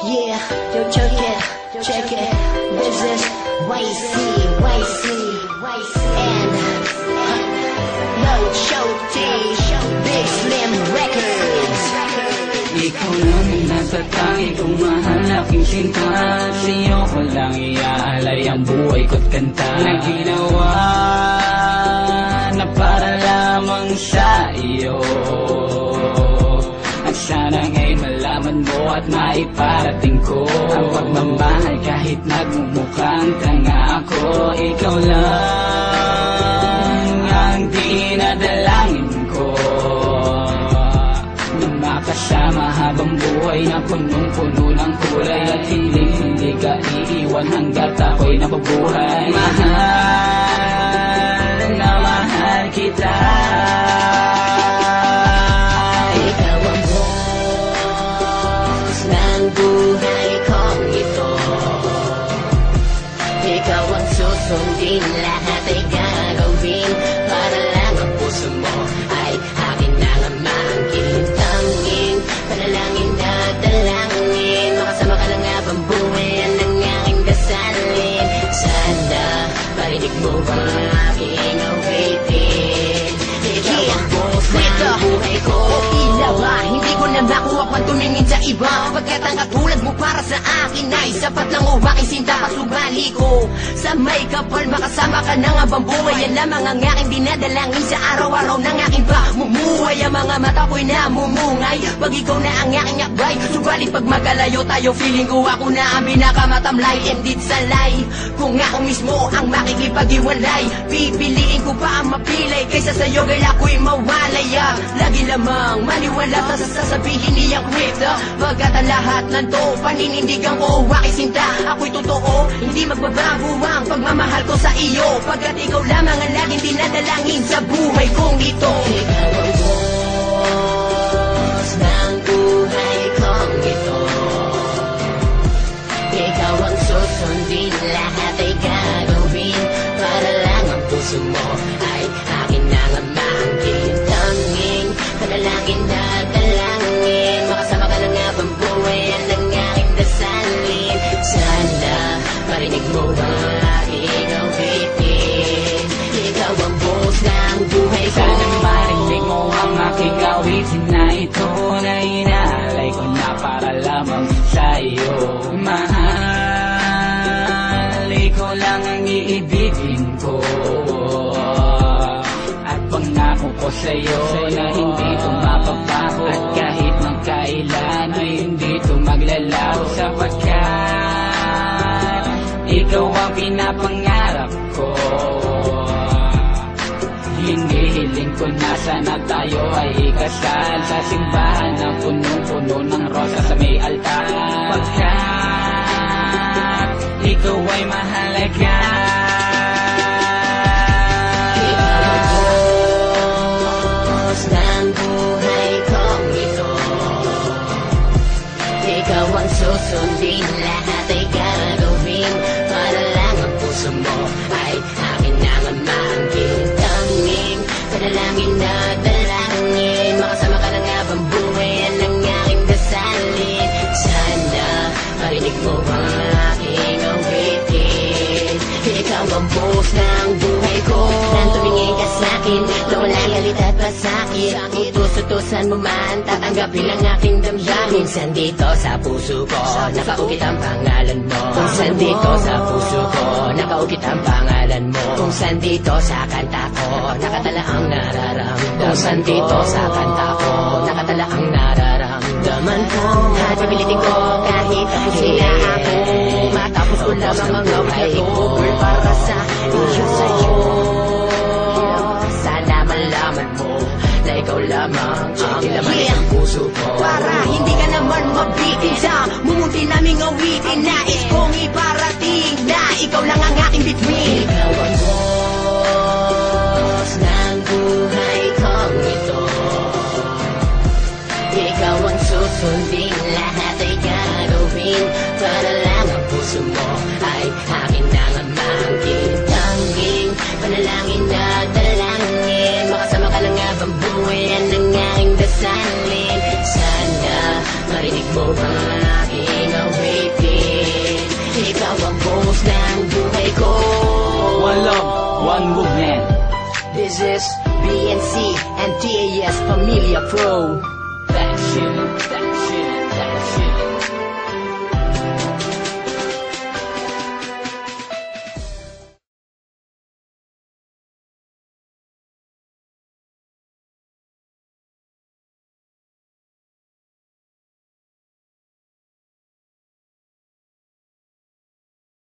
Yeah, yo, check it. This is YC, and No Show T, Big Slim Records. Ikaw lang ang natatangi kong mahal, aking sinta. Sa'yo ko lang iaalay ang buhay ko't kanta na ginawa na para lamang sa iyo. At sana ngayon malaman mo at maiparating ko ang pagmamahal kahit nagmumukhang tanga ako. Ikaw lang ang dinadalangin ko na makasama habang buhay na punong-puno ng kulay at hindi ka iiwan hanggat ako'y nabubuhay. Mahal na mahal kita. Ikaw ang susundin, lahat ay gagawin para lang ang puso mo ay akin na naman. Kilintangin, panalangin na dalangin, makasama ka lang habang buhay ang aking dasalin. Sana marinig mo ang aking awitin. Ikaw ang boss ng buhay ko. Ilaw ba, hindi ko na makuha pang tumingin sa iba, pagkat ang katulad mo para sa akin ay sapat lang o aking sinta. Pasubali ko sa may kapal, makasama ka na nga bang buhay. Yan lamang ang aking dinadalangin sa araw-araw ng aking pamumuhay. Ang mga mata ko'y namumungay pag ikaw na ang aking akbay. Subalit pag magalayo tayo, feeling ko ako na ang pinakamatamlay. Indeed salay, kung ako mismo ang makikipag-iwalay, pipiliin ko pa ang mapilay kaysa sa'yo girl ako'y mawalay. Lagi lamang maniwala sa sasabihin niyang kwenta, pagkat ang lahat ng to paninindigan ko aking sinta. Ako'y totoo, hindi magbabago ang pagmamahal ko sa iyo, pagkat ikaw lamang ang laging dinadalangin sa buhay kong ito. Ikaw ang boss ng buhay kong ito. Ikaw ang susundin, lahat ay gagawin para lang ang puso mo ay akin na naman. Kilintangin, panalangin na dalangin, makasama ka lang habang buhay ang aking dasalin. Sana marinig mo ang aking awitin. Ikaw ang boss ng buhay ko. Sana marinig mo ang aking awitin na ito, na inaalay ko na para lamang sa iyo. Mahal, ikaw lang ang iibigin ko, at pangako ko sa'yo na hindi ito mapapaho, at kahit ng kailan ay hindi ito maglalaho, sapagkat ikaw ang pinapangarap ko. Hinihiling ko na sana tayo ay ikasal sa simbahan na punong-puno ng rosa sa may altar, pagkat ikaw ay mahalaga. Ikaw ang boss ng buhay kong ito. Ikaw ang susundin, lahat ay gagawin para lang ang puso mo ay akin na naman. Kilintangin, panalangin na dalangin, makasama ka lang habang buhay ang aking dasalin. Sana marinig mo ang aking awitin. Ikaw ang boss ng buhay ko. Nang tumingin ka sa'kin, nawala galit at pasakit. Utos-utusan mo man, tatanggapin ang aking damdamin. Minsan dito sa puso ko, nakaukit ang pangalan mo. Kung saan dito sa puso ko, nakaukit ang pangalan mo. Kung saan dito sa kanta ko, nakatala ang nararamdaman. Kung saan dito sa kanta ko, nakatala ang nararamdaman ko. At pipilitin ko kahit tapos na ako, matapos ko lamang ang awit ko, girl, para sa iyo, sa'yo. Sana malaman mo na ikaw lamang ang laman ng puso ko, para hindi ka naman mabitin sa mumunti naming awitin. Nais kong iparating na ikaw lang ang aking bituin. Ikaw ang boss ng buhay kong ito. Ikaw ang susundin, lahat ay gagawin para lang ang puso mo ay akin na naman. Kilintangin, panalangin na dalangin, makasama ka lang habang buhay ang aking dasalin. Sana marinig mo ang aking awitin. one movement. This is BNC and TAS Familia Pro. That shit, that shit, that shit.